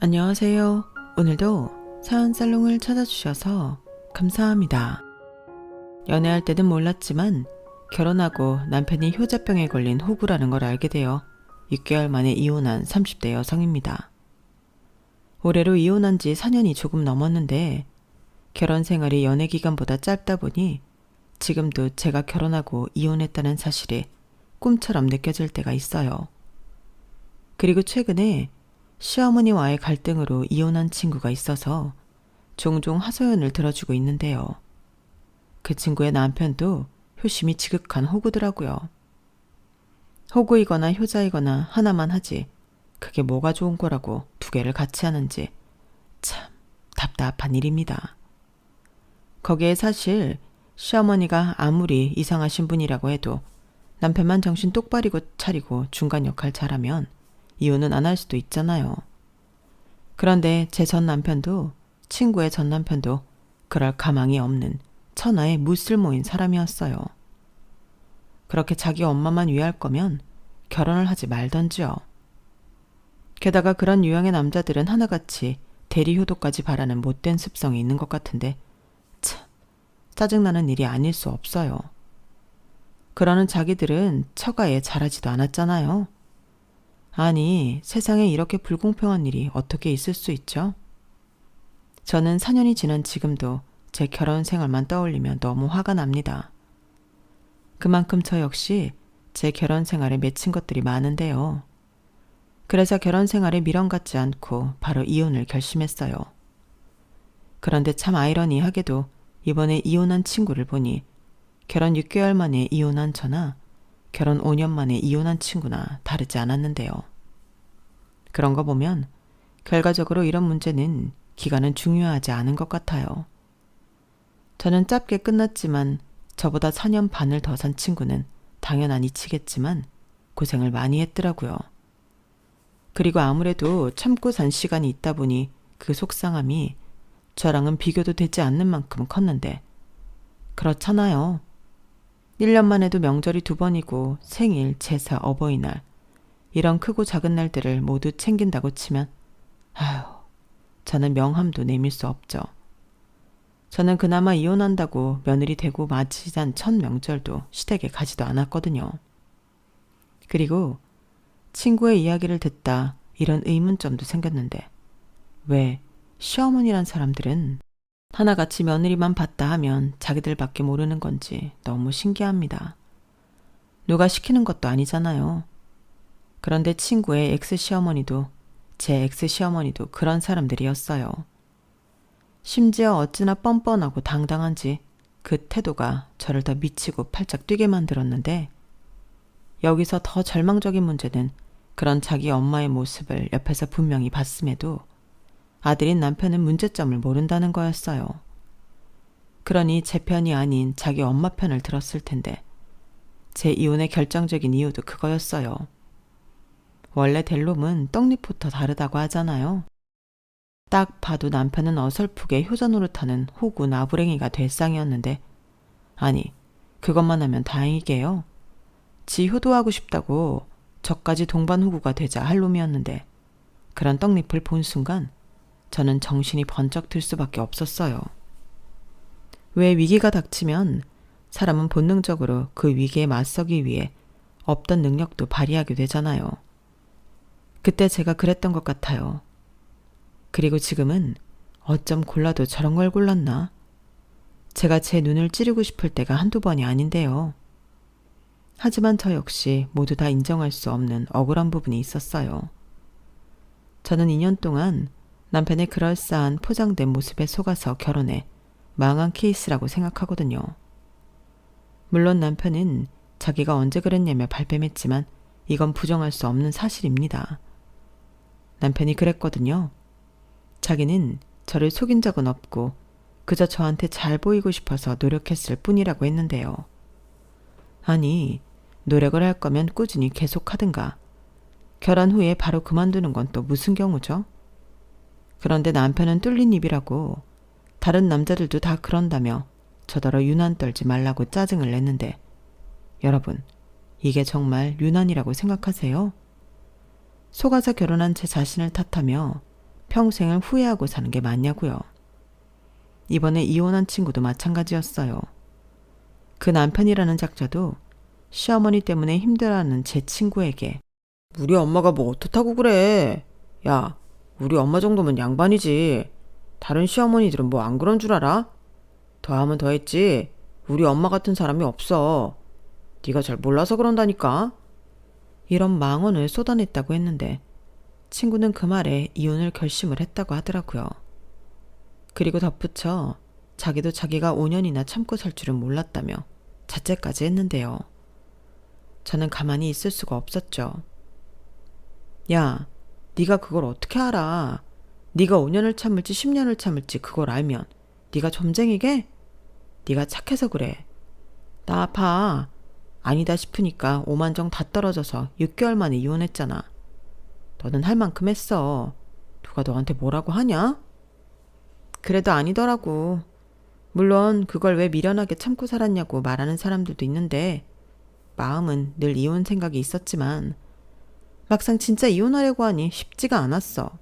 안녕하세요. 오늘도 사연 살롱을 찾아주셔서 감사합니다. 연애할 때는 몰랐지만 결혼하고 남편이 효자병에 걸린 호구라는 걸 알게 되어 6개월 만에 이혼한 30대 여성입니다. 올해로 이혼한 지 4년이 조금 넘었는데 결혼 생활이 연애 기간보다 짧다 보니 지금도 제가 결혼하고 이혼했다는 사실이 꿈처럼 느껴질 때가 있어요. 그리고 최근에 시어머니와의 갈등으로 이혼한 친구가 있어서 종종 하소연을 들어주고 있는데요. 그 친구의 남편도 효심이 지극한 호구더라고요. 호구이거나 효자이거나 하나만 하지 그게 뭐가 좋은 거라고 두 개를 같이 하는지 참 답답한 일입니다. 거기에 사실 시어머니가 아무리 이상하신 분이라고 해도 남편만 정신 똑바로 차리고 중간 역할 잘하면 이혼은 안 할 수도 있잖아요. 그런데 제 전 남편도 친구의 전 남편도 그럴 가망이 없는 천하의 무쓸모인 사람이었어요. 그렇게 자기 엄마만 위할 거면 결혼을 하지 말던지요. 게다가 그런 유형의 남자들은 하나같이 대리효도까지 바라는 못된 습성이 있는 것 같은데 참 짜증나는 일이 아닐 수 없어요. 그러는 자기들은 처가에 잘하지도 않았잖아요. 아니, 세상에 이렇게 불공평한 일이 어떻게 있을 수 있죠? 저는 4년이 지난 지금도 제 결혼 생활만 떠올리면 너무 화가 납니다. 그만큼 저 역시 제 결혼 생활에 맺힌 것들이 많은데요. 그래서 결혼 생활에 미련 갖지 않고 바로 이혼을 결심했어요. 그런데 참 아이러니하게도 이번에 이혼한 친구를 보니 결혼 6개월 만에 이혼한 저나 결혼 5년 만에 이혼한 친구나 다르지 않았는데요. 그런 거 보면 결과적으로 이런 문제는 기간은 중요하지 않은 것 같아요. 저는 짧게 끝났지만 저보다 4년 반을 더 산 친구는 당연한 이치겠지만 고생을 많이 했더라고요. 그리고 아무래도 참고 산 시간이 있다 보니 그 속상함이 저랑은 비교도 되지 않는 만큼 컸는데 그렇잖아요. 1년만 해도 명절이 2번이고 생일, 제사, 어버이날 이런 크고 작은 날들을 모두 챙긴다고 치면 아휴, 저는 명함도 내밀 수 없죠. 저는 그나마 이혼한다고 며느리 되고 맞이한 첫 명절도 시댁에 가지도 않았거든요. 그리고 친구의 이야기를 듣다 이런 의문점도 생겼는데 왜 시어머니란 사람들은 하나같이 며느리만 봤다 하면 자기들밖에 모르는 건지 너무 신기합니다. 누가 시키는 것도 아니잖아요. 그런데 친구의 엑스시어머니도 제 엑스시어머니도 그런 사람들이었어요. 심지어 어찌나 뻔뻔하고 당당한지 그 태도가 저를 더 미치고 팔짝 뛰게 만들었는데 여기서 더 절망적인 문제는 그런 자기 엄마의 모습을 옆에서 분명히 봤음에도 아들인 남편은 문제점을 모른다는 거였어요. 그러니 제 편이 아닌 자기 엄마 편을 들었을 텐데 제 이혼의 결정적인 이유도 그거였어요. 원래 될 놈은 떡잎부터 다르다고 하잖아요. 딱 봐도 남편은 어설프게 효자 노릇하는 호구 나부랭이가 될 상이었는데 아니 그것만 하면 다행이게요. 지 효도하고 싶다고 저까지 동반 호구가 되자 할 놈이었는데 그런 떡잎을 본 순간 저는 정신이 번쩍 들 수밖에 없었어요. 왜 위기가 닥치면 사람은 본능적으로 그 위기에 맞서기 위해 없던 능력도 발휘하게 되잖아요. 그때 제가 그랬던 것 같아요. 그리고 지금은 어쩜 골라도 저런 걸 골랐나? 제가 제 눈을 찌르고 싶을 때가 한두 번이 아닌데요. 하지만 저 역시 모두 다 인정할 수 없는 억울한 부분이 있었어요. 저는 2년 동안 남편의 그럴싸한 포장된 모습에 속아서 결혼해 망한 케이스라고 생각하거든요. 물론 남편은 자기가 언제 그랬냐며 발뺌했지만 이건 부정할 수 없는 사실입니다. 남편이 그랬거든요. 자기는 저를 속인 적은 없고 그저 저한테 잘 보이고 싶어서 노력했을 뿐이라고 했는데요. 아니, 노력을 할 거면 꾸준히 계속하든가. 결혼 후에 바로 그만두는 건 또 무슨 경우죠? 그런데 남편은 뚫린 입이라고 다른 남자들도 다 그런다며 저더러 유난 떨지 말라고 짜증을 냈는데 여러분, 이게 정말 유난이라고 생각하세요? 속아서 결혼한 제 자신을 탓하며 평생을 후회하고 사는 게 맞냐고요. 이번에 이혼한 친구도 마찬가지였어요. 그 남편이라는 작자도 시어머니 때문에 힘들어하는 제 친구에게 우리 엄마가 뭐 어떻다고 그래. 야, 우리 엄마 정도면 양반이지. 다른 시어머니들은 뭐 안 그런 줄 알아? 더하면 더했지. 우리 엄마 같은 사람이 없어. 네가 잘 몰라서 그런다니까. 이런 망언을 쏟아냈다고 했는데 친구는 그 말에 이혼을 결심을 했다고 하더라고요. 그리고 덧붙여 자기도 자기가 5년이나 참고 살 줄은 몰랐다며 자책까지 했는데요. 저는 가만히 있을 수가 없었죠. 야, 네가 그걸 어떻게 알아? 네가 5년을 참을지 10년을 참을지 그걸 알면 네가 점쟁이게? 네가 착해서 그래. 나 아파. 아니다 싶으니까 오만정 다 떨어져서 6개월 만에 이혼했잖아. 너는 할 만큼 했어. 누가 너한테 뭐라고 하냐? 그래도 아니더라고. 물론 그걸 왜 미련하게 참고 살았냐고 말하는 사람들도 있는데 마음은 늘 이혼 생각이 있었지만 막상 진짜 이혼하려고 하니 쉽지가 않았어.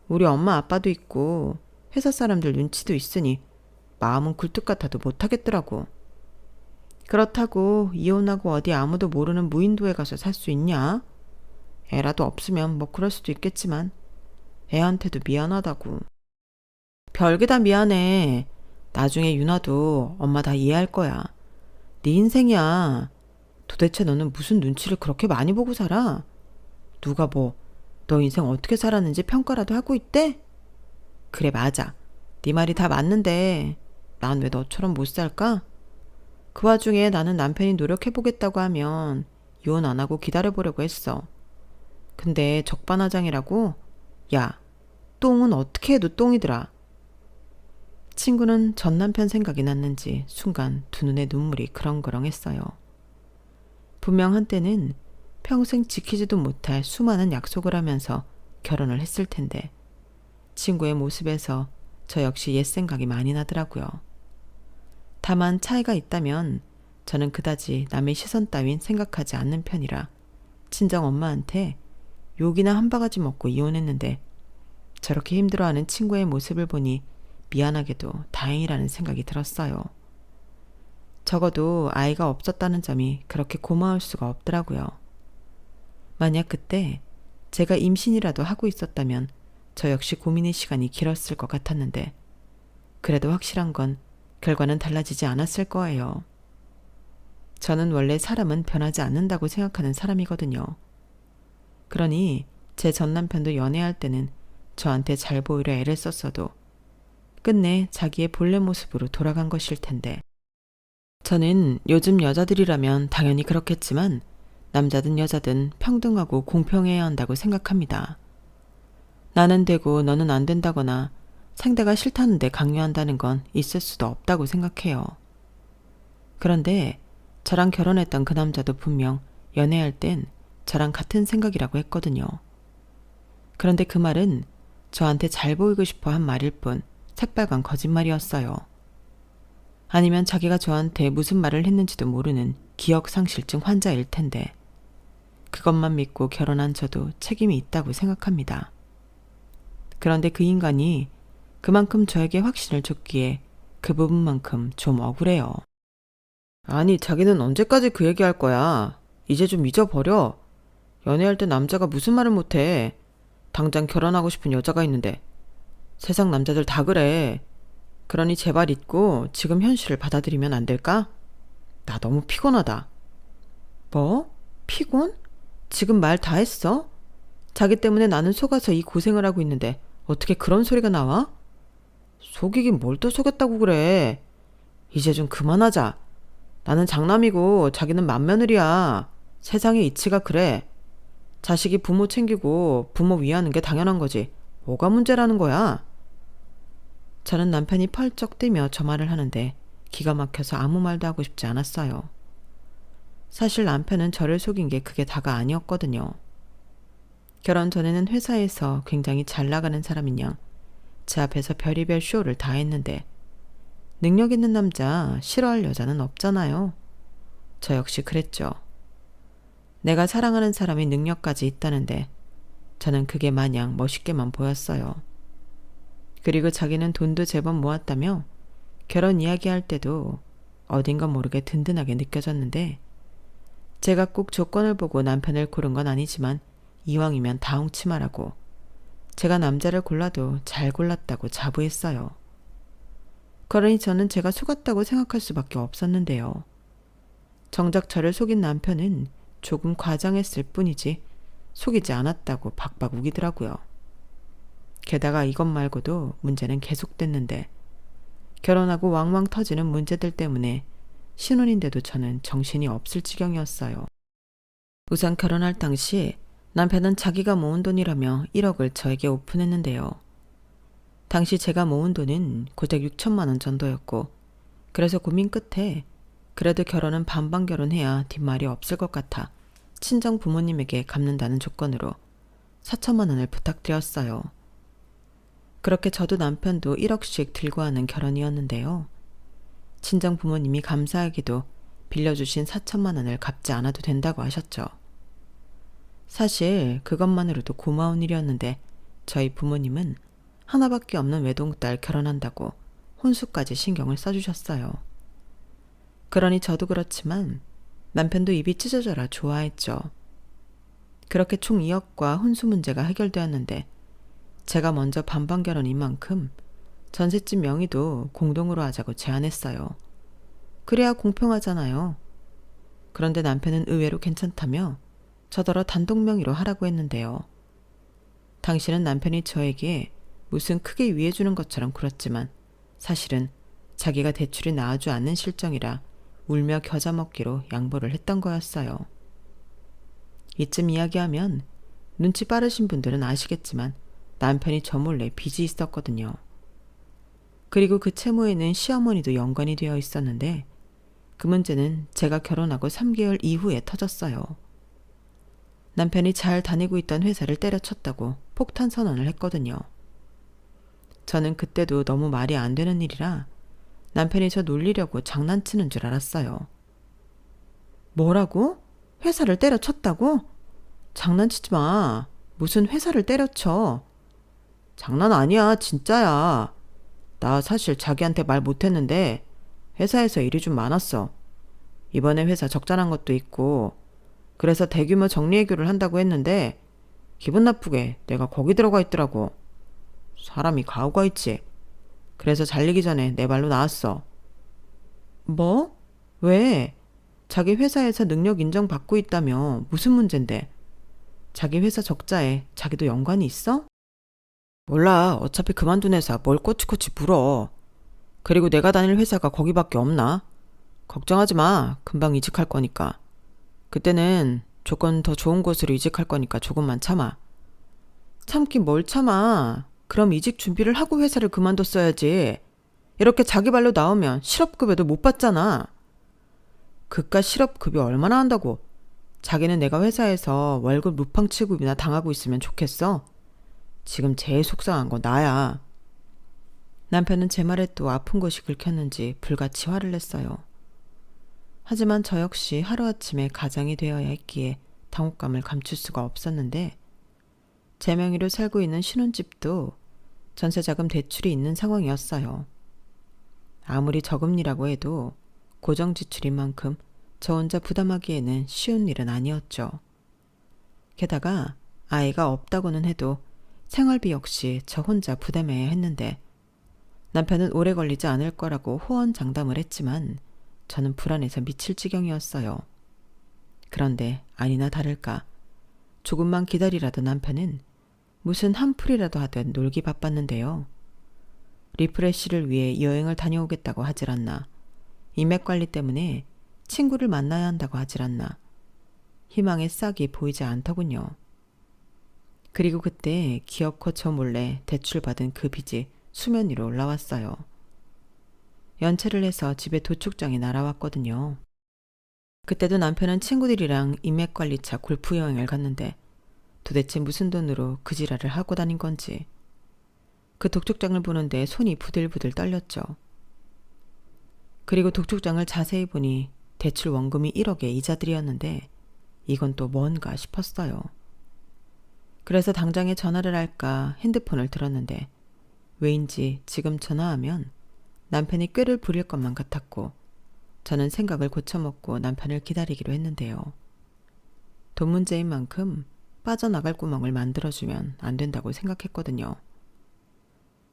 우리 엄마 아빠도 있고 회사 사람들 눈치도 있으니 마음은 굴뚝 같아도 못하겠더라고. 그렇다고 이혼하고 어디 아무도 모르는 무인도에 가서 살 수 있냐? 애라도 없으면 뭐 그럴 수도 있겠지만 애한테도 미안하다고. 별게 다 미안해. 나중에 유나도 엄마 다 이해할 거야. 네 인생이야. 도대체 너는 무슨 눈치를 그렇게 많이 보고 살아? 누가 뭐 너 인생 어떻게 살았는지 평가라도 하고 있대? 그래 맞아. 네 말이 다 맞는데 난 왜 너처럼 못 살까? 그 와중에 나는 남편이 노력해보겠다고 하면 이혼 안 하고 기다려보려고 했어. 근데 적반하장이라고? 야, 똥은 어떻게 해도 똥이더라. 친구는 전 남편 생각이 났는지 순간 두 눈에 눈물이 그렁그렁했어요. 분명 한때는 평생 지키지도 못할 수많은 약속을 하면서 결혼을 했을 텐데 친구의 모습에서 저 역시 옛 생각이 많이 나더라고요. 다만 차이가 있다면 저는 그다지 남의 시선 따윈 생각하지 않는 편이라 친정 엄마한테 욕이나 한 바가지 먹고 이혼했는데 저렇게 힘들어하는 친구의 모습을 보니 미안하게도 다행이라는 생각이 들었어요. 적어도 아이가 없었다는 점이 그렇게 고마울 수가 없더라고요. 만약 그때 제가 임신이라도 하고 있었다면 저 역시 고민의 시간이 길었을 것 같았는데 그래도 확실한 건 결과는 달라지지 않았을 거예요. 저는 원래 사람은 변하지 않는다고 생각하는 사람이거든요. 그러니 제 전 남편도 연애할 때는 저한테 잘 보이려 애를 썼어도 끝내 자기의 본래 모습으로 돌아간 것일 텐데 저는 요즘 여자들이라면 당연히 그렇겠지만 남자든 여자든 평등하고 공평해야 한다고 생각합니다. 나는 되고 너는 안 된다거나 상대가 싫다는데 강요한다는 건 있을 수도 없다고 생각해요. 그런데 저랑 결혼했던 그 남자도 분명 연애할 땐 저랑 같은 생각이라고 했거든요. 그런데 그 말은 저한테 잘 보이고 싶어 한 말일 뿐 새빨간 거짓말이었어요. 아니면 자기가 저한테 무슨 말을 했는지도 모르는 기억상실증 환자일 텐데 그것만 믿고 결혼한 저도 책임이 있다고 생각합니다. 그런데 그 인간이 그만큼 저에게 확신을 줬기에 그 부분만큼 좀 억울해요. 아니 자기는 언제까지 그 얘기할 거야. 이제 좀 잊어버려. 연애할 때 남자가 무슨 말을 못해. 당장 결혼하고 싶은 여자가 있는데 세상 남자들 다 그래. 그러니 제발 잊고 지금 현실을 받아들이면 안 될까? 나 너무 피곤하다. 뭐? 피곤? 지금 말 다 했어? 자기 때문에 나는 속아서 이 고생을 하고 있는데 어떻게 그런 소리가 나와? 속이긴 뭘 또 속였다고 그래. 이제 좀 그만하자. 나는 장남이고 자기는 맏며느리야. 세상의 이치가 그래. 자식이 부모 챙기고 부모 위하는 게 당연한 거지. 뭐가 문제라는 거야? 저는 남편이 펄쩍 뛰며 저 말을 하는데 기가 막혀서 아무 말도 하고 싶지 않았어요. 사실 남편은 저를 속인 게 그게 다가 아니었거든요. 결혼 전에는 회사에서 굉장히 잘 나가는 사람인 양 제 앞에서 별의별 쇼를 다 했는데 능력 있는 남자 싫어할 여자는 없잖아요. 저 역시 그랬죠. 내가 사랑하는 사람이 능력까지 있다는데 저는 그게 마냥 멋있게만 보였어요. 그리고 자기는 돈도 제법 모았다며 결혼 이야기할 때도 어딘가 모르게 든든하게 느껴졌는데 제가 꼭 조건을 보고 남편을 고른 건 아니지만 이왕이면 다 엉치마라고 제가 남자를 골라도 잘 골랐다고 자부했어요. 그러니 저는 제가 속았다고 생각할 수밖에 없었는데요. 정작 저를 속인 남편은 조금 과장했을 뿐이지 속이지 않았다고 박박 우기더라고요. 게다가 이것 말고도 문제는 계속됐는데 결혼하고 왕왕 터지는 문제들 때문에 신혼인데도 저는 정신이 없을 지경이었어요. 우선 결혼할 당시 남편은 자기가 모은 돈이라며 1억을 저에게 오픈했는데요. 당시 제가 모은 돈은 고작 6천만 원 정도였고 그래서 고민 끝에 그래도 결혼은 반반 결혼해야 뒷말이 없을 것 같아 친정 부모님에게 갚는다는 조건으로 4천만 원을 부탁드렸어요. 그렇게 저도 남편도 1억씩 들고 하는 결혼이었는데요. 친정 부모님이 감사하게도 빌려주신 4천만 원을 갚지 않아도 된다고 하셨죠. 사실 그것만으로도 고마운 일이었는데 저희 부모님은 하나밖에 없는 외동딸 결혼한다고 혼수까지 신경을 써주셨어요. 그러니 저도 그렇지만 남편도 입이 찢어져라 좋아했죠. 그렇게 총 2억과 혼수 문제가 해결되었는데 제가 먼저 반반 결혼인 만큼 전셋집 명의도 공동으로 하자고 제안했어요. 그래야 공평하잖아요. 그런데 남편은 의외로 괜찮다며 저더러 단독 명의로 하라고 했는데요. 당신은 남편이 저에게 무슨 크게 위해주는 것처럼 굴었지만 사실은 자기가 대출이 나아주 않는 실정이라 울며 겨자 먹기로 양보를 했던 거였어요. 이쯤 이야기하면 눈치 빠르신 분들은 아시겠지만 남편이 저 몰래 빚이 있었거든요. 그리고 그 채무에는 시어머니도 연관이 되어 있었는데 그 문제는 제가 결혼하고 3개월 이후에 터졌어요. 남편이 잘 다니고 있던 회사를 때려쳤다고 폭탄 선언을 했거든요. 저는 그때도 너무 말이 안 되는 일이라 남편이 저 놀리려고 장난치는 줄 알았어요. 뭐라고? 회사를 때려쳤다고? 장난치지 마. 무슨 회사를 때려쳐. 장난 아니야, 진짜야. 나 사실 자기한테 말 못했는데 회사에서 일이 좀 많았어. 이번에 회사 적자난 것도 있고 그래서 대규모 정리해고를 한다고 했는데 기분 나쁘게 내가 거기 들어가 있더라고. 사람이 가오가 있지. 그래서 잘리기 전에 내 발로 나왔어. 뭐? 왜? 자기 회사에서 능력 인정받고 있다며 무슨 문제인데? 자기 회사 적자에 자기도 연관이 있어? 몰라. 어차피 그만둔 회사 뭘 꼬치꼬치 물어. 그리고 내가 다닐 회사가 거기밖에 없나? 걱정하지 마. 금방 이직할 거니까. 그때는 조건 더 좋은 곳으로 이직할 거니까 조금만 참아. 참긴 뭘 참아. 그럼 이직 준비를 하고 회사를 그만뒀어야지. 이렇게 자기 발로 나오면 실업급여도 못 받잖아. 그깟 실업급여 얼마나 한다고. 자기는 내가 회사에서 월급 루팡 취급이나 당하고 있으면 좋겠어. 지금 제일 속상한 건 나야. 남편은 제 말에 또 아픈 곳이 긁혔는지 불같이 화를 냈어요. 하지만 저 역시 하루아침에 가장이 되어야 했기에 당혹감을 감출 수가 없었는데 제 명의로 살고 있는 신혼집도 전세자금 대출이 있는 상황이었어요. 아무리 저금리라고 해도 고정지출인 만큼 저 혼자 부담하기에는 쉬운 일은 아니었죠. 게다가 아이가 없다고는 해도 생활비 역시 저 혼자 부담해야 했는데 남편은 오래 걸리지 않을 거라고 호언장담을 했지만 저는 불안해서 미칠 지경이었어요. 그런데 아니나 다를까 조금만 기다리라던 남편은 무슨 한풀이라도 하듯 놀기 바빴는데요. 리프레시를 위해 여행을 다녀오겠다고 하질 않나. 인맥관리 때문에 친구를 만나야 한다고 하질 않나. 희망의 싹이 보이지 않더군요. 그리고 그때 기어코 저 몰래 대출받은 그 빚이 수면 위로 올라왔어요. 연체를 해서 집에 도축장이 날아왔거든요. 그때도 남편은 친구들이랑 인맥관리차 골프 여행을 갔는데 도대체 무슨 돈으로 그 지랄을 하고 다닌 건지 그 독촉장을 보는데 손이 부들부들 떨렸죠. 그리고 독촉장을 자세히 보니 대출 원금이 1억의 이자들이었는데 이건 또 뭔가 싶었어요. 그래서 당장에 전화를 할까 핸드폰을 들었는데 왜인지 지금 전화하면 남편이 꾀를 부릴 것만 같았고 저는 생각을 고쳐먹고 남편을 기다리기로 했는데요. 돈 문제인 만큼 빠져나갈 구멍을 만들어주면 안 된다고 생각했거든요.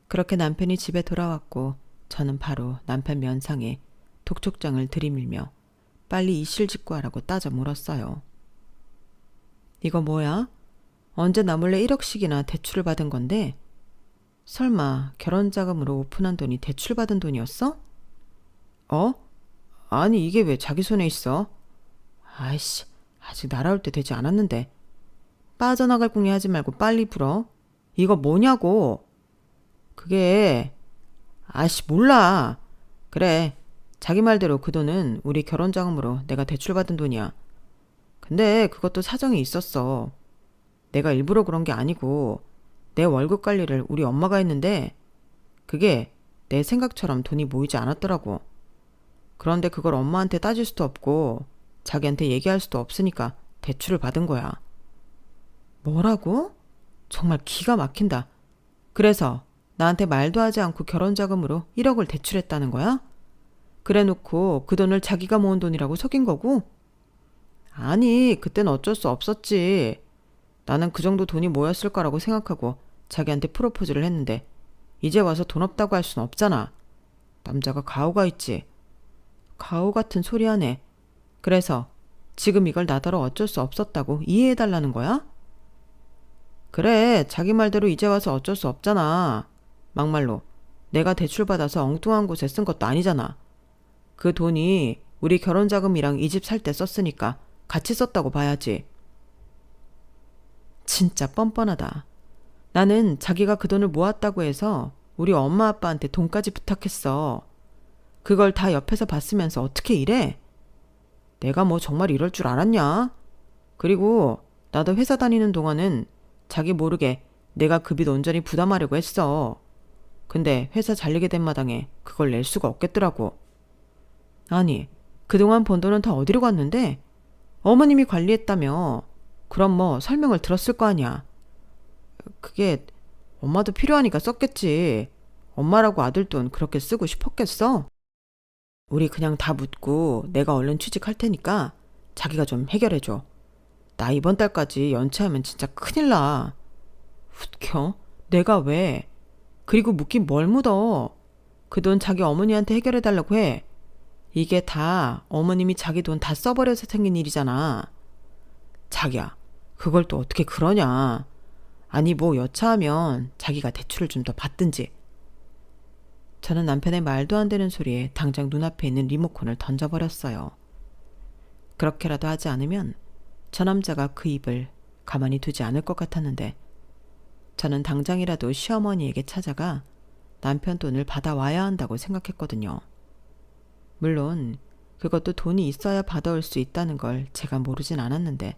그렇게 남편이 집에 돌아왔고 저는 바로 남편 면상에 독촉장을 들이밀며 빨리 이실직고 하라고 따져 물었어요. 이거 뭐야? 언제 나 몰래 1억씩이나 대출을 받은 건데? 설마 결혼자금으로 오픈한 돈이 대출받은 돈이었어? 어? 아니 이게 왜 자기 손에 있어? 아이씨, 아직 날아올 때 되지 않았는데. 빠져나갈 궁리 하지 말고 빨리 풀어. 이거 뭐냐고. 그게 아씨 몰라. 그래, 자기 말대로 그 돈은 우리 결혼자금으로 내가 대출받은 돈이야. 근데 그것도 사정이 있었어. 내가 일부러 그런 게 아니고 내 월급 관리를 우리 엄마가 했는데 그게 내 생각처럼 돈이 모이지 않았더라고. 그런데 그걸 엄마한테 따질 수도 없고 자기한테 얘기할 수도 없으니까 대출을 받은 거야. 뭐라고? 정말 기가 막힌다. 그래서 나한테 말도 하지 않고 결혼자금으로 1억을 대출했다는 거야? 그래 놓고 그 돈을 자기가 모은 돈이라고 속인 거고? 아니, 그땐 어쩔 수 없었지. 나는 그 정도 돈이 모였을 거라고 생각하고 자기한테 프로포즈를 했는데 이제 와서 돈 없다고 할 순 없잖아. 남자가 가오가 있지. 가오 같은 소리 하네. 그래서 지금 이걸 나더러 어쩔 수 없었다고 이해해달라는 거야? 그래, 자기 말대로 이제 와서 어쩔 수 없잖아. 막말로 내가 대출받아서 엉뚱한 곳에 쓴 것도 아니잖아. 그 돈이 우리 결혼자금이랑 이 집 살 때 썼으니까 같이 썼다고 봐야지. 진짜 뻔뻔하다. 나는 자기가 그 돈을 모았다고 해서 우리 엄마 아빠한테 돈까지 부탁했어. 그걸 다 옆에서 봤으면서 어떻게 이래? 내가 뭐 정말 이럴 줄 알았냐? 그리고 나도 회사 다니는 동안은 자기 모르게 내가 그 빚 온전히 부담하려고 했어. 근데 회사 잘리게 된 마당에 그걸 낼 수가 없겠더라고. 아니, 그동안 번 돈은 다 어디로 갔는데? 어머님이 관리했다며. 그럼 뭐 설명을 들었을 거 아니야. 그게 엄마도 필요하니까 썼겠지. 엄마라고 아들 돈 그렇게 쓰고 싶었겠어? 우리 그냥 다 묻고 내가 얼른 취직할 테니까 자기가 좀 해결해줘. 나 이번 달까지 연체하면 진짜 큰일 나. 웃겨? 내가 왜? 그리고 묻긴 뭘 묻어. 그 돈 자기 어머니한테 해결해달라고 해. 이게 다 어머님이 자기 돈 다 써버려서 생긴 일이잖아. 자기야, 그걸 또 어떻게 그러냐. 아니 뭐 여차하면 자기가 대출을 좀 더 받든지. 저는 남편의 말도 안 되는 소리에 당장 눈앞에 있는 리모컨을 던져버렸어요. 그렇게라도 하지 않으면 저 남자가 그 입을 가만히 두지 않을 것 같았는데 저는 당장이라도 시어머니에게 찾아가 남편 돈을 받아와야 한다고 생각했거든요. 물론 그것도 돈이 있어야 받아올 수 있다는 걸 제가 모르진 않았는데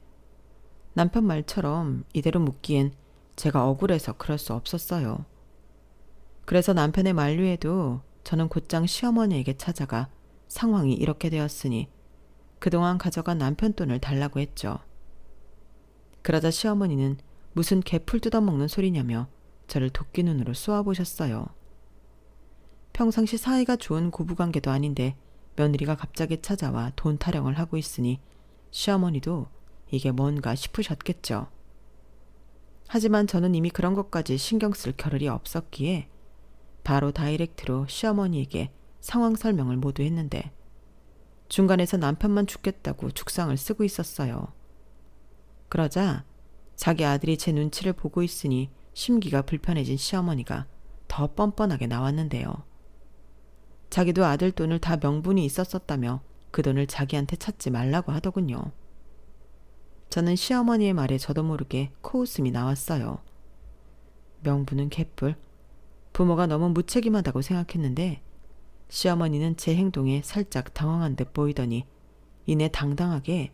남편 말처럼 이대로 묻기엔 제가 억울해서 그럴 수 없었어요. 그래서 남편의 만류에도 저는 곧장 시어머니에게 찾아가 상황이 이렇게 되었으니 그동안 가져간 남편 돈을 달라고 했죠. 그러자 시어머니는 무슨 개풀 뜯어먹는 소리냐며 저를 도끼 눈으로 쏘아보셨어요. 평상시 사이가 좋은 고부관계도 아닌데 며느리가 갑자기 찾아와 돈 타령을 하고 있으니 시어머니도 이게 뭔가 싶으셨겠죠. 하지만 저는 이미 그런 것까지 신경 쓸 겨를이 없었기에 바로 다이렉트로 시어머니에게 상황 설명을 모두 했는데 중간에서 남편만 죽겠다고 죽상을 쓰고 있었어요. 그러자 자기 아들이 제 눈치를 보고 있으니 심기가 불편해진 시어머니가 더 뻔뻔하게 나왔는데요. 자기도 아들 돈을 다 명분이 있었었다며 그 돈을 자기한테 찾지 말라고 하더군요. 저는 시어머니의 말에 저도 모르게 코웃음이 나왔어요. 명분은 개뿔. 부모가 너무 무책임하다고 생각했는데 시어머니는 제 행동에 살짝 당황한 듯 보이더니 이내 당당하게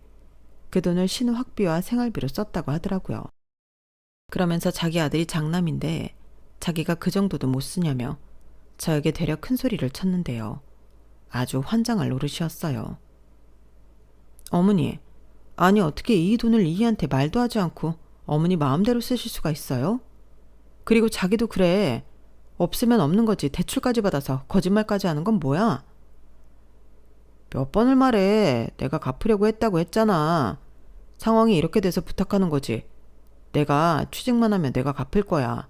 그 돈을 신우 학비와 생활비로 썼다고 하더라고요. 그러면서 자기 아들이 장남인데 자기가 그 정도도 못 쓰냐며 저에게 되려 큰 소리를 쳤는데요. 아주 환장할 노릇이었어요. 어머니, 아니 어떻게 이 돈을 이희한테 말도 하지 않고 어머니 마음대로 쓰실 수가 있어요? 그리고 자기도 그래. 없으면 없는 거지. 대출까지 받아서 거짓말까지 하는 건 뭐야? 몇 번을 말해. 내가 갚으려고 했다고 했잖아. 상황이 이렇게 돼서 부탁하는 거지. 내가 취직만 하면 내가 갚을 거야.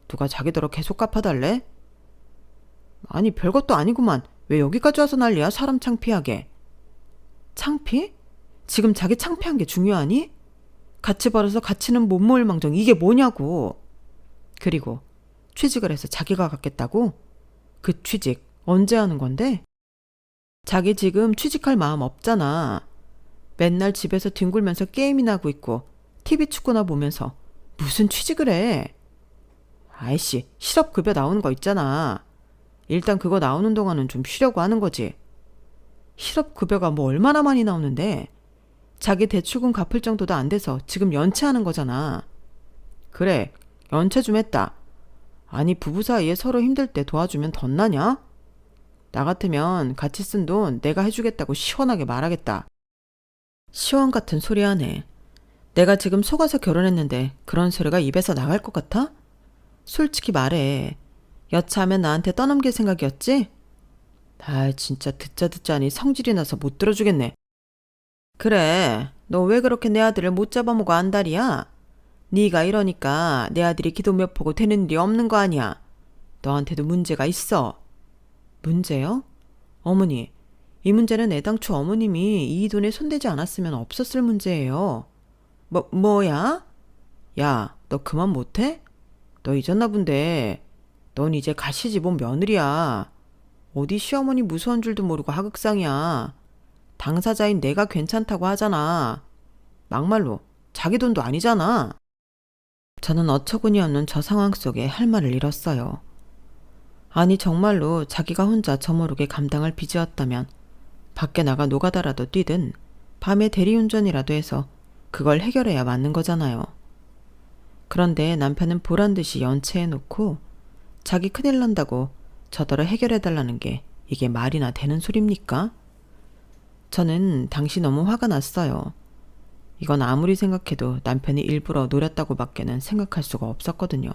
누가 자기더러 계속 갚아달래? 아니 별것도 아니구만. 왜 여기까지 와서 난리야? 사람 창피하게. 창피? 지금 자기 창피한 게 중요하니? 같이 벌어서 같이는 못 모을 망정 이게 뭐냐고. 그리고 취직을 해서 자기가 갖겠다고? 그 취직 언제 하는 건데? 자기 지금 취직할 마음 없잖아. 맨날 집에서 뒹굴면서 게임이나 하고 있고 TV 축구나 보면서 무슨 취직을 해. 아이씨 실업급여 나오는 거 있잖아. 일단 그거 나오는 동안은 좀 쉬려고 하는 거지. 실업급여가 뭐 얼마나 많이 나오는데 자기 대출금 갚을 정도도 안 돼서 지금 연체하는 거잖아. 그래 연체 좀 했다. 아니 부부 사이에 서로 힘들 때 도와주면 덧나냐? 나 같으면 같이 쓴 돈 내가 해주겠다고 시원하게 말하겠다. 시원 같은 소리 하네. 내가 지금 속아서 결혼했는데 그런 소리가 입에서 나갈 것 같아? 솔직히 말해. 여차하면 나한테 떠넘길 생각이었지? 아 진짜 듣자니 성질이 나서 못 들어주겠네. 그래 너 왜 그렇게 내 아들을 못 잡아먹어 안달이야? 네가 이러니까 내 아들이 기도 몇 포고 되는 일이 없는 거 아니야. 너한테도 문제가 있어. 문제요? 어머니, 이 문제는 애당초 어머님이 이 돈에 손대지 않았으면 없었을 문제예요. 뭐야? 야, 너 그만 못해? 너 잊었나 본데. 넌 이제 가시집 온 며느리야. 어디 시어머니 무서운 줄도 모르고 하극상이야. 당사자인 내가 괜찮다고 하잖아. 막말로 자기 돈도 아니잖아. 저는 어처구니 없는 저 상황 속에 할 말을 잃었어요. 아니 정말로 자기가 혼자 저모르게 감당할 빚이었다면 밖에 나가 노가다라도 뛰든 밤에 대리운전이라도 해서 그걸 해결해야 맞는 거잖아요. 그런데 남편은 보란듯이 연체해놓고 자기 큰일 난다고 저더러 해결해달라는 게 이게 말이나 되는 소립니까? 저는 당시 너무 화가 났어요. 이건 아무리 생각해도 남편이 일부러 노렸다고 밖에는 생각할 수가 없었거든요.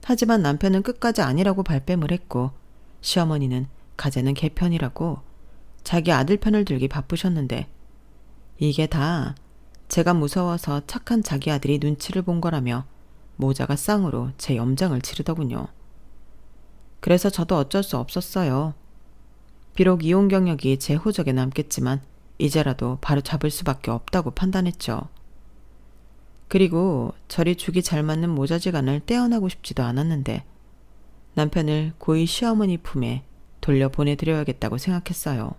하지만 남편은 끝까지 아니라고 발뺌을 했고 시어머니는 가재는 개 편이라고 자기 아들 편을 들기 바쁘셨는데 이게 다 제가 무서워서 착한 자기 아들이 눈치를 본 거라며 모자가 쌍으로 제 염장을 치르더군요. 그래서 저도 어쩔 수 없었어요. 비록 이혼 경력이 제 호적에 남겠지만 이제라도 바로 잡을 수밖에 없다고 판단했죠. 그리고 저리 죽이 잘 맞는 모자지간을 떼어나고 싶지도 않았는데 남편을 고이 시어머니 품에 돌려보내드려야겠다고 생각했어요.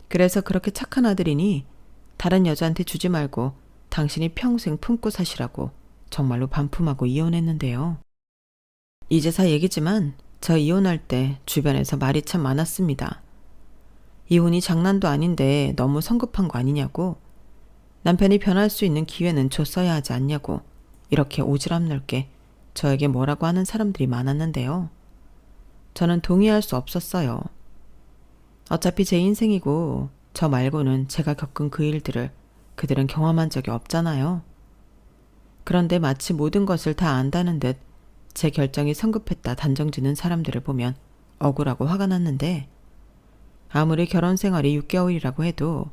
그래서 그렇게 착한 아들이니 다른 여자한테 주지 말고 당신이 평생 품고 사시라고 정말로 반품하고 이혼했는데요. 이제사 얘기지만 저 이혼할 때 주변에서 말이 참 많았습니다. 이혼이 장난도 아닌데 너무 성급한 거 아니냐고, 남편이 변할 수 있는 기회는 줬어야 하지 않냐고 이렇게 오지랖 넓게 저에게 뭐라고 하는 사람들이 많았는데요. 저는 동의할 수 없었어요. 어차피 제 인생이고 저 말고는 제가 겪은 그 일들을 그들은 경험한 적이 없잖아요. 그런데 마치 모든 것을 다 안다는 듯 제 결정이 성급했다 단정짓는 사람들을 보면 억울하고 화가 났는데 아무리 결혼 생활이 6개월이라고 해도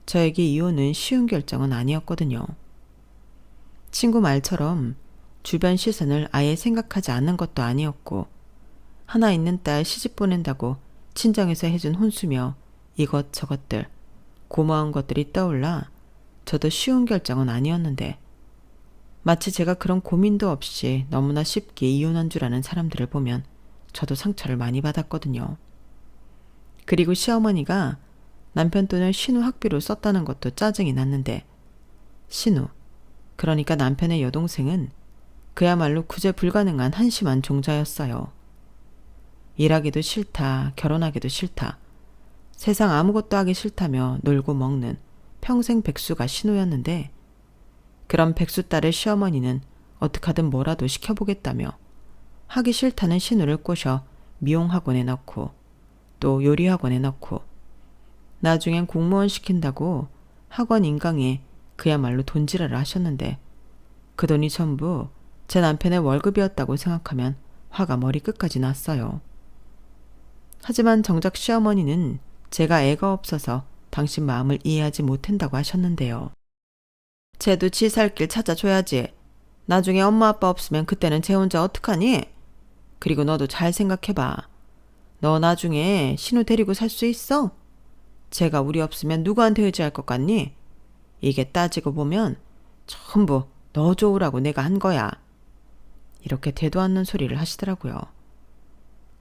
저에게 이혼은 쉬운 결정은 아니었거든요. 친구 말처럼 주변 시선을 아예 생각하지 않는 것도 아니었고 하나 있는 딸 시집 보낸다고 친정에서 해준 혼수며 이것저것들 고마운 것들이 떠올라 저도 쉬운 결정은 아니었는데 마치 제가 그런 고민도 없이 너무나 쉽게 이혼한 줄 아는 사람들을 보면 저도 상처를 많이 받았거든요. 그리고 시어머니가 남편 돈을 신우 학비로 썼다는 것도 짜증이 났는데 신우, 그러니까 남편의 여동생은 그야말로 구제 불가능한 한심한 종자였어요. 일하기도 싫다, 결혼하기도 싫다, 세상 아무것도 하기 싫다며 놀고 먹는 평생 백수가 신우였는데 그런 백수 딸의 시어머니는 어떡하든 뭐라도 시켜보겠다며 하기 싫다는 신우를 꼬셔 미용학원에 넣고 또 요리학원에 넣고 나중엔 공무원 시킨다고 학원 인강에 그야말로 돈지랄을 하셨는데 그 돈이 전부 제 남편의 월급이었다고 생각하면 화가 머리끝까지 났어요. 하지만 정작 시어머니는 제가 애가 없어서 당신 마음을 이해하지 못한다고 하셨는데요. 쟤도 지 살 길 찾아줘야지. 나중에 엄마 아빠 없으면 그때는 쟤 혼자 어떡하니? 그리고 너도 잘 생각해봐. 너 나중에 신우 데리고 살 수 있어? 쟤가 우리 없으면 누구한테 의지할 것 같니? 이게 따지고 보면 전부 너 좋으라고 내가 한 거야. 이렇게 대도 않는 소리를 하시더라고요.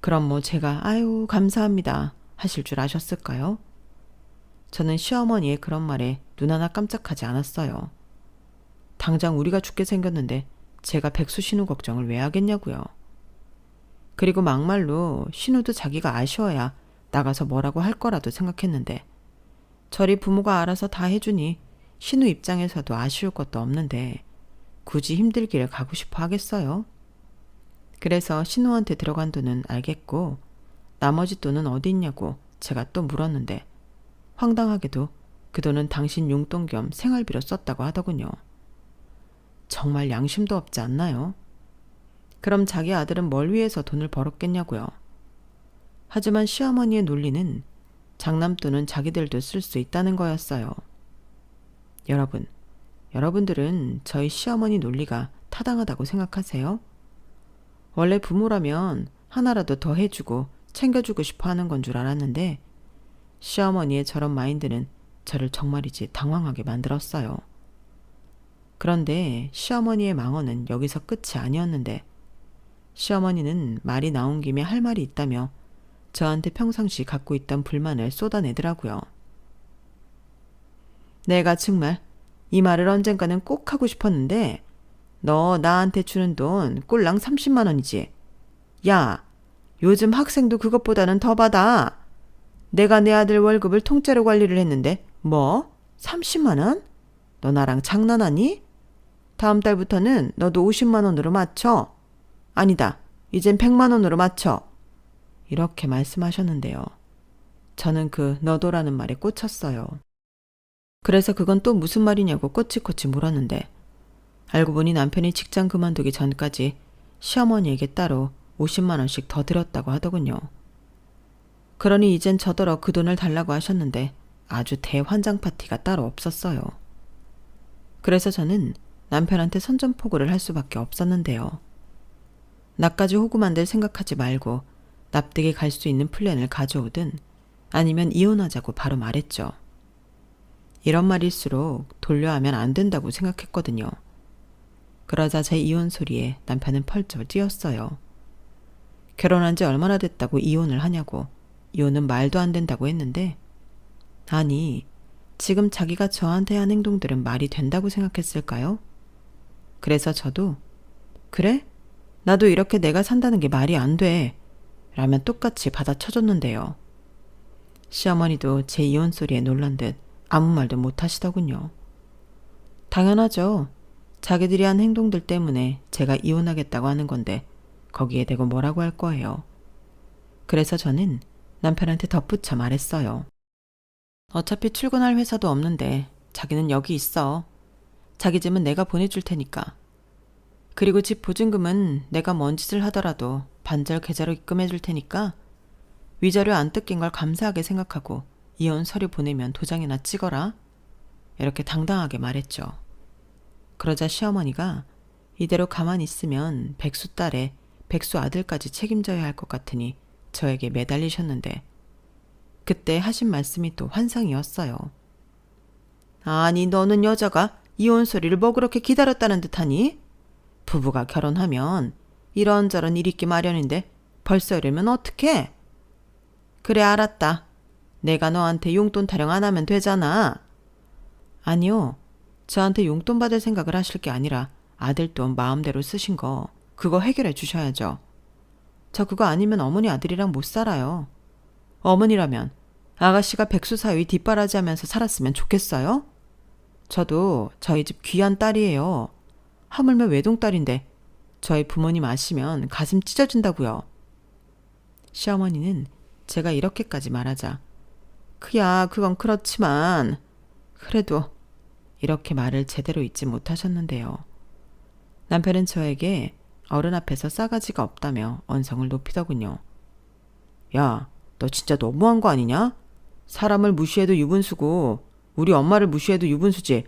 그럼 뭐 제가 아유 감사합니다 하실 줄 아셨을까요? 저는 시어머니의 그런 말에 눈 하나 깜짝하지 않았어요. 당장 우리가 죽게 생겼는데 제가 백수 신우 걱정을 왜 하겠냐고요. 그리고 막말로 신우도 자기가 아쉬워야 나가서 뭐라고 할 거라도 생각했는데 저리 부모가 알아서 다 해주니 신우 입장에서도 아쉬울 것도 없는데 굳이 힘들기를 가고 싶어 하겠어요? 그래서 신우한테 들어간 돈은 알겠고 나머지 돈은 어디 있냐고 제가 또 물었는데 황당하게도 그 돈은 당신 용돈 겸 생활비로 썼다고 하더군요. 정말 양심도 없지 않나요? 그럼 자기 아들은 뭘 위해서 돈을 벌었겠냐고요. 하지만 시어머니의 논리는 장남돈은 자기들도 쓸 수 있다는 거였어요. 여러분들은 저희 시어머니 논리가 타당하다고 생각하세요? 원래 부모라면 하나라도 더 해주고 챙겨주고 싶어 하는 건 줄 알았는데 시어머니의 저런 마인드는 저를 정말이지 당황하게 만들었어요. 그런데 시어머니의 망언은 여기서 끝이 아니었는데 시어머니는 말이 나온 김에 할 말이 있다며 저한테 평상시 갖고 있던 불만을 쏟아내더라고요. 내가 정말 이 말을 언젠가는 꼭 하고 싶었는데 너 나한테 주는 돈 꼴랑 30만 원이지. 야, 요즘 학생도 그것보다는 더 받아. 내가 내 아들 월급을 통째로 관리를 했는데 뭐? 30만 원? 너 나랑 장난하니? 다음 달부터는 너도 50만 원으로 맞춰. 아니다. 이젠 100만 원으로 맞춰. 이렇게 말씀하셨는데요. 저는 그 너도라는 말에 꽂혔어요. 그래서 그건 또 무슨 말이냐고 꼬치꼬치 물었는데 알고 보니 남편이 직장 그만두기 전까지 시어머니에게 따로 50만 원씩 더 드렸다고 하더군요. 그러니 이젠 저더러 그 돈을 달라고 하셨는데 아주 대환장 파티가 따로 없었어요. 그래서 저는 남편한테 선전포고를 할 수밖에 없었는데요. 나까지 호구만들 생각하지 말고 납득이 갈 수 있는 플랜을 가져오든 아니면 이혼하자고 바로 말했죠. 이런 말일수록 돌려하면 안 된다고 생각했거든요. 그러자 제 이혼 소리에 남편은 펄쩍 뛰었어요. 결혼한 지 얼마나 됐다고 이혼을 하냐고 이혼은 말도 안 된다고 했는데 아니 지금 자기가 저한테 한 행동들은 말이 된다고 생각했을까요? 그래서 저도 그래? 나도 이렇게 내가 산다는 게 말이 안 돼. 라면 똑같이 받아쳐줬는데요. 시어머니도 제 이혼 소리에 놀란 듯 아무 말도 못 하시더군요. 당연하죠. 자기들이 한 행동들 때문에 제가 이혼하겠다고 하는 건데 거기에 대고 뭐라고 할 거예요. 그래서 저는 남편한테 덧붙여 말했어요. 어차피 출근할 회사도 없는데 자기는 여기 있어. 자기 집은 내가 보내줄 테니까. 그리고 집 보증금은 내가 뭔 짓을 하더라도 반절 계좌로 입금해 줄 테니까 위자료 안 뜯긴 걸 감사하게 생각하고 이혼 서류 보내면 도장이나 찍어라. 이렇게 당당하게 말했죠. 그러자 시어머니가 이대로 가만히 있으면 백수 딸에 백수 아들까지 책임져야 할 것 같으니 저에게 매달리셨는데 그때 하신 말씀이 또 환상이었어요. 아니 너는 여자가 이혼 소리를 뭐 그렇게 기다렸다는 듯하니? 부부가 결혼하면 이런저런 일 있기 마련인데 벌써 이러면 어떡해? 그래 알았다. 내가 너한테 용돈 타령 안 하면 되잖아. 아니요. 저한테 용돈 받을 생각을 하실 게 아니라 아들 돈 마음대로 쓰신 거 그거 해결해 주셔야죠. 저 그거 아니면 어머니 아들이랑 못 살아요. 어머니라면 아가씨가 백수 사위 뒷바라지하면서 살았으면 좋겠어요? 저도 저희 집 귀한 딸이에요. 하물며 외동딸인데 저희 부모님 아시면 가슴 찢어진다고요. 시어머니는 제가 이렇게까지 말하자 그야 그건 그렇지만 그래도 이렇게 말을 제대로 잊지 못하셨는데요. 남편은 저에게 어른 앞에서 싸가지가 없다며 언성을 높이더군요. 야, 너 진짜 너무한 거 아니냐? 사람을 무시해도 유분수고 우리 엄마를 무시해도 유분수지.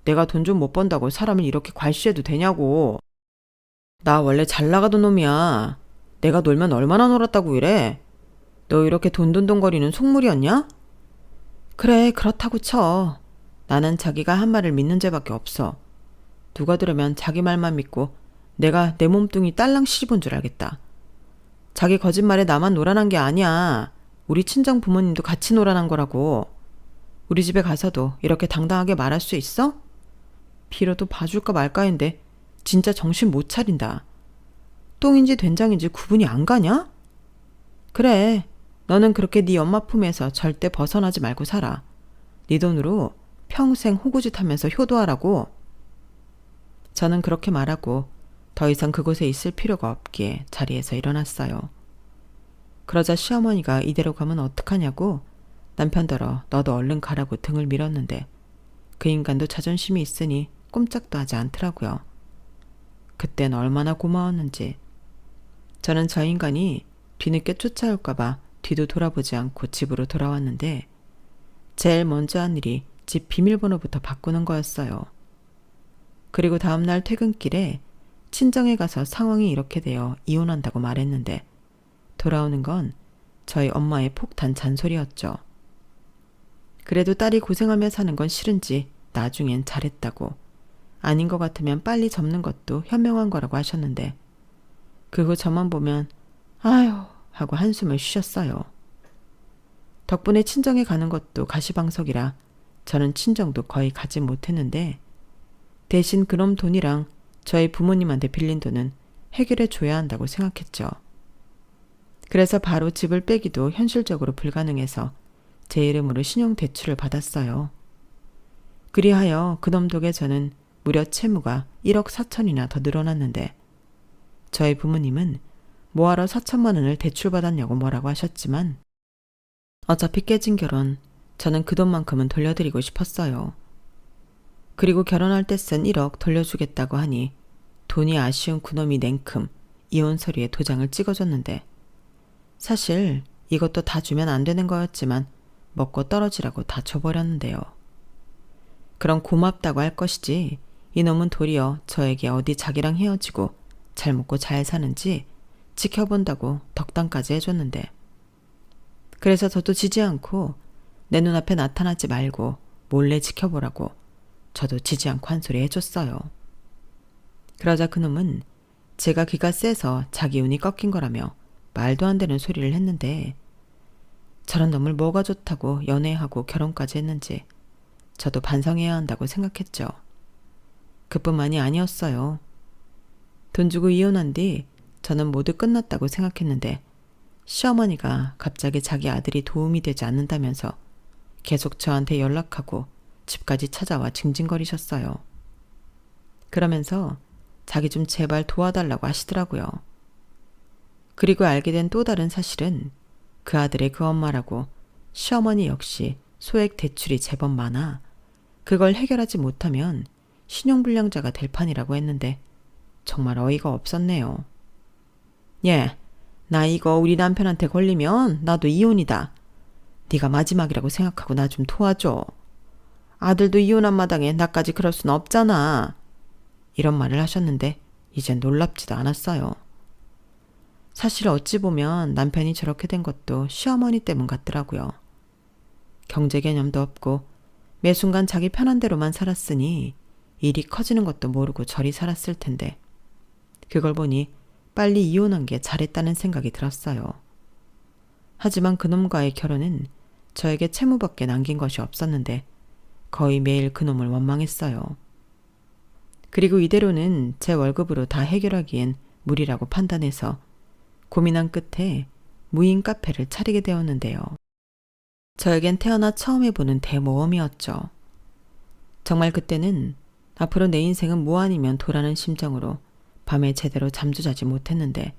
내가 돈 좀 못 번다고 사람을 이렇게 괄시해도 되냐고. 나 원래 잘 나가던 놈이야. 내가 놀면 얼마나 놀았다고 이래. 너 이렇게 돈돈돈거리는 속물이었냐? 그래, 그렇다고 쳐. 나는 자기가 한 말을 믿는 죄밖에 없어. 누가 들으면 자기 말만 믿고 내가 내 몸뚱이 딸랑 씹은 줄 알겠다. 자기 거짓말에 나만 놀아난 게 아니야. 우리 친정 부모님도 같이 놀아난 거라고. 우리 집에 가서도 이렇게 당당하게 말할 수 있어? 비로도 봐줄까 말까인데 진짜 정신 못 차린다. 똥인지 된장인지 구분이 안 가냐? 그래, 너는 그렇게 네 엄마 품에서 절대 벗어나지 말고 살아. 네 돈으로 평생 호구짓 하면서 효도하라고. 저는 그렇게 말하고 더 이상 그곳에 있을 필요가 없기에 자리에서 일어났어요. 그러자 시어머니가 이대로 가면 어떡하냐고 남편더러 너도 얼른 가라고 등을 밀었는데 그 인간도 자존심이 있으니 꼼짝도 하지 않더라고요. 그땐 얼마나 고마웠는지. 저는 저 인간이 뒤늦게 쫓아올까봐 뒤도 돌아보지 않고 집으로 돌아왔는데 제일 먼저 한 일이 집 비밀번호부터 바꾸는 거였어요. 그리고 다음날 퇴근길에 친정에 가서 상황이 이렇게 되어 이혼한다고 말했는데 돌아오는 건 저희 엄마의 폭탄 잔소리였죠. 그래도 딸이 고생하며 사는 건 싫은지 나중엔 잘했다고, 아닌 것 같으면 빨리 접는 것도 현명한 거라고 하셨는데 그 후 저만 보면 아휴 하고 한숨을 쉬셨어요. 덕분에 친정에 가는 것도 가시방석이라 저는 친정도 거의 가지 못했는데 대신 그놈 돈이랑 저희 부모님한테 빌린 돈은 해결해 줘야 한다고 생각했죠. 그래서 바로 집을 빼기도 현실적으로 불가능해서 제 이름으로 신용대출을 받았어요. 그리하여 그놈 덕에 저는 무려 채무가 1억 4천이나 더 늘어났는데 저희 부모님은 뭐하러 4천만 원을 대출받았냐고 뭐라고 하셨지만 어차피 깨진 결혼, 저는 그 돈만큼은 돌려드리고 싶었어요. 그리고 결혼할 때 쓴 1억 돌려주겠다고 하니 돈이 아쉬운 그놈이 냉큼 이혼 서류에 도장을 찍어줬는데 사실 이것도 다 주면 안 되는 거였지만 먹고 떨어지라고 다 줘버렸는데요. 그럼 고맙다고 할 것이지 이놈은 도리어 저에게 어디 자기랑 헤어지고 잘 먹고 잘 사는지 지켜본다고 덕담까지 해줬는데 그래서 저도 지지 않고 내 눈앞에 나타나지 말고 몰래 지켜보라고 저도 지지 않고 한 소리 해줬어요. 그러자 그놈은 제가 기가 세서 자기 운이 꺾인 거라며 말도 안 되는 소리를 했는데 저런 놈을 뭐가 좋다고 연애하고 결혼까지 했는지 저도 반성해야 한다고 생각했죠. 그뿐만이 아니었어요. 돈 주고 이혼한 뒤 저는 모두 끝났다고 생각했는데 시어머니가 갑자기 자기 아들이 도움이 되지 않는다면서 계속 저한테 연락하고 집까지 찾아와 징징거리셨어요. 그러면서 자기 좀 제발 도와달라고 하시더라고요. 그리고 알게 된 또 다른 사실은 그 아들의 그 엄마라고 시어머니 역시 소액 대출이 제법 많아 그걸 해결하지 못하면 신용불량자가 될 판이라고 했는데 정말 어이가 없었네요. 예, 나 이거 우리 남편한테 걸리면 나도 이혼이다. 네가 마지막이라고 생각하고 나 좀 도와줘. 아들도 이혼한 마당에 나까지 그럴 순 없잖아. 이런 말을 하셨는데 이젠 놀랍지도 않았어요. 사실 어찌 보면 남편이 저렇게 된 것도 시어머니 때문 같더라고요. 경제 개념도 없고 매 순간 자기 편한 대로만 살았으니 일이 커지는 것도 모르고 저리 살았을 텐데 그걸 보니 빨리 이혼한 게 잘했다는 생각이 들었어요. 하지만 그놈과의 결혼은 저에게 채무밖에 남긴 것이 없었는데 거의 매일 그놈을 원망했어요. 그리고 이대로는 제 월급으로 다 해결하기엔 무리라고 판단해서 고민한 끝에 무인 카페를 차리게 되었는데요. 저에겐 태어나 처음 해보는 대모험이었죠. 정말 그때는 앞으로 내 인생은 뭐 아니면 도라는 심정으로 밤에 제대로 잠도 자지 못했는데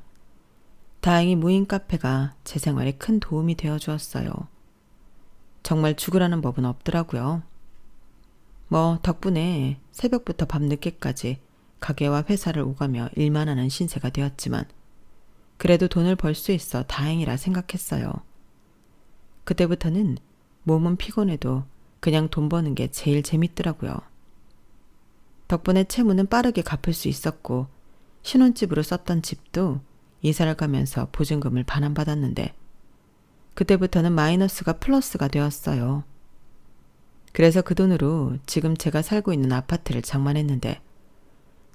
다행히 무인 카페가 제 생활에 큰 도움이 되어 주었어요. 정말 죽으라는 법은 없더라고요. 뭐 덕분에 새벽부터 밤늦게까지 가게와 회사를 오가며 일만 하는 신세가 되었지만 그래도 돈을 벌 수 있어 다행이라 생각했어요. 그때부터는 몸은 피곤해도 그냥 돈 버는 게 제일 재밌더라고요. 덕분에 채무는 빠르게 갚을 수 있었고 신혼집으로 썼던 집도 이사를 가면서 보증금을 반환받았는데 그때부터는 마이너스가 플러스가 되었어요. 그래서 그 돈으로 지금 제가 살고 있는 아파트를 장만했는데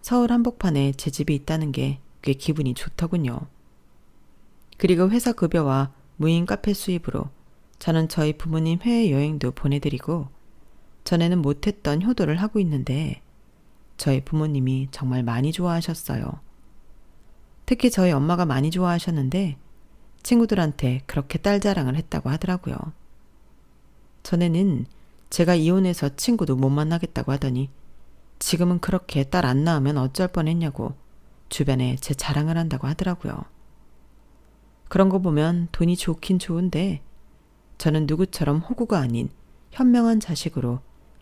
서울 한복판에 제 집이 있다는 게 꽤 기분이 좋더군요. 그리고 회사 급여와 무인 카페 수입으로 저는 저희 부모님 해외여행도 보내드리고 전에는 못했던 효도를 하고 있는데 저희 부모님이 정말 많이 좋아하셨어요. 특히 저희 엄마가 많이 좋아하셨는데 친구들한테 그렇게 딸 자랑을 했다고 하더라고요. 전에는 제가 이혼해서 친구도 못 만나겠다고 하더니 지금은 그렇게 딸 안 낳으면 어쩔 뻔했냐고 주변에 제 자랑을 한다고 하더라고요. 그런 거 보면 돈이 좋긴 좋은데 저는 누구처럼 호구가 아닌 현명한 자식으로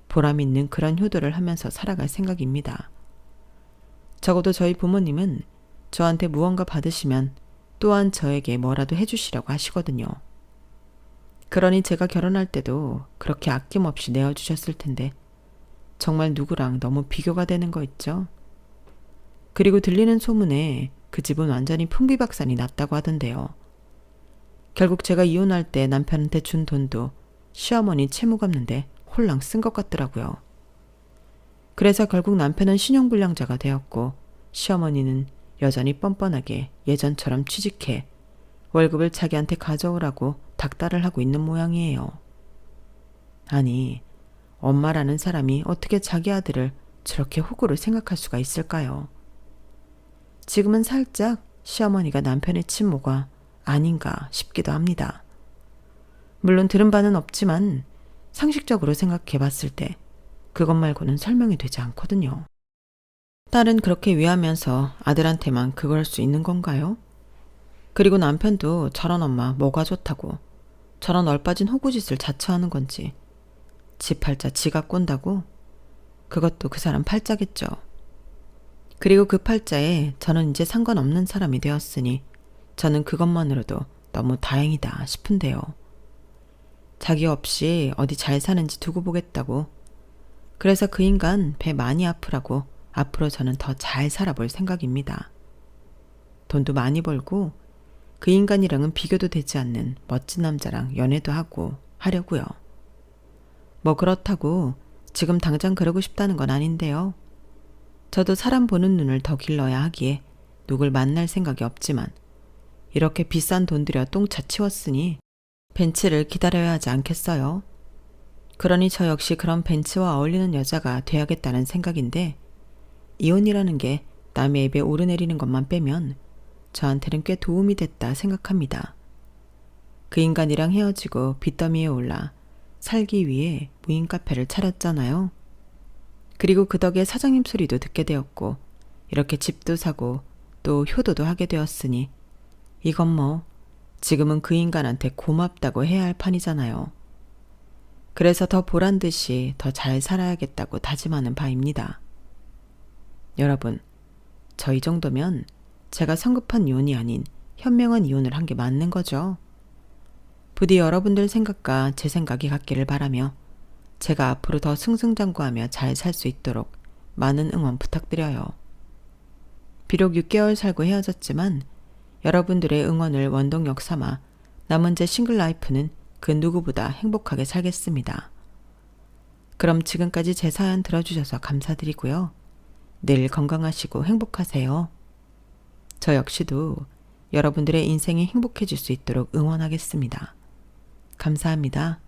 보람 있는 그런 효도를 하면서 살아갈 생각입니다. 적어도 저희 부모님은 저한테 무언가 받으시면 또한 저에게 뭐라도 해주시라고 하시거든요. 그러니 제가 결혼할 때도 그렇게 아낌없이 내어주셨을 텐데 정말 누구랑 너무 비교가 되는 거 있죠? 그리고 들리는 소문에 그 집은 완전히 풍비박산이 났다고 하던데요. 결국 제가 이혼할 때 남편한테 준 돈도 시어머니 채무 갚는데 홀랑 쓴 것 같더라고요. 그래서 결국 남편은 신용불량자가 되었고 시어머니는 여전히 뻔뻔하게 예전처럼 취직해 월급을 자기한테 가져오라고 닥달을 하고 있는 모양이에요. 아니, 엄마라는 사람이 어떻게 자기 아들을 저렇게 호구로 생각할 수가 있을까요? 지금은 살짝 시어머니가 남편의 친모가 아닌가 싶기도 합니다. 물론 들은 바는 없지만 상식적으로 생각해 봤을 때 그것 말고는 설명이 되지 않거든요. 딸은 그렇게 위하면서 아들한테만 그걸 할 수 있는 건가요? 그리고 남편도 저런 엄마 뭐가 좋다고 저런 얼빠진 호구짓을 자처하는 건지 지 팔자 지가 꼰다고? 그것도 그 사람 팔자겠죠. 그리고 그 팔자에 저는 이제 상관없는 사람이 되었으니 저는 그것만으로도 너무 다행이다 싶은데요. 자기 없이 어디 잘 사는지 두고 보겠다고. 그래서 그 인간 배 많이 아프라고 앞으로 저는 더 잘 살아볼 생각입니다. 돈도 많이 벌고 그 인간이랑은 비교도 되지 않는 멋진 남자랑 연애도 하고 하려고요. 뭐 그렇다고 지금 당장 그러고 싶다는 건 아닌데요. 저도 사람 보는 눈을 더 길러야 하기에 누굴 만날 생각이 없지만 이렇게 비싼 돈 들여 똥차 치웠으니 벤츠를 기다려야 하지 않겠어요? 그러니 저 역시 그런 벤츠와 어울리는 여자가 돼야겠다는 생각인데 이혼이라는 게 남의 입에 오르내리는 것만 빼면 저한테는 꽤 도움이 됐다 생각합니다. 그 인간이랑 헤어지고 빚더미에 올라 살기 위해 무인 카페를 차렸잖아요. 그리고 그 덕에 사장님 소리도 듣게 되었고 이렇게 집도 사고 또 효도도 하게 되었으니 이건 뭐 지금은 그 인간한테 고맙다고 해야 할 판이잖아요. 그래서 더 보란듯이 더 잘 살아야겠다고 다짐하는 바입니다. 여러분, 저 이 정도면 제가 성급한 이혼이 아닌 현명한 이혼을 한 게 맞는 거죠. 부디 여러분들 생각과 제 생각이 같기를 바라며 제가 앞으로 더 승승장구하며 잘 살 수 있도록 많은 응원 부탁드려요. 비록 6개월 살고 헤어졌지만 여러분들의 응원을 원동력 삼아 남은 제 싱글 라이프는 그 누구보다 행복하게 살겠습니다. 그럼 지금까지 제 사연 들어주셔서 감사드리고요. 늘 건강하시고 행복하세요. 저 역시도 여러분들의 인생이 행복해질 수 있도록 응원하겠습니다. 감사합니다.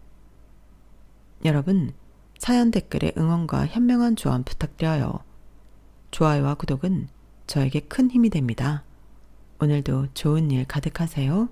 여러분, 사연 댓글에 응원과 현명한 조언 부탁드려요. 좋아요와 구독은 저에게 큰 힘이 됩니다. 오늘도 좋은 일 가득하세요.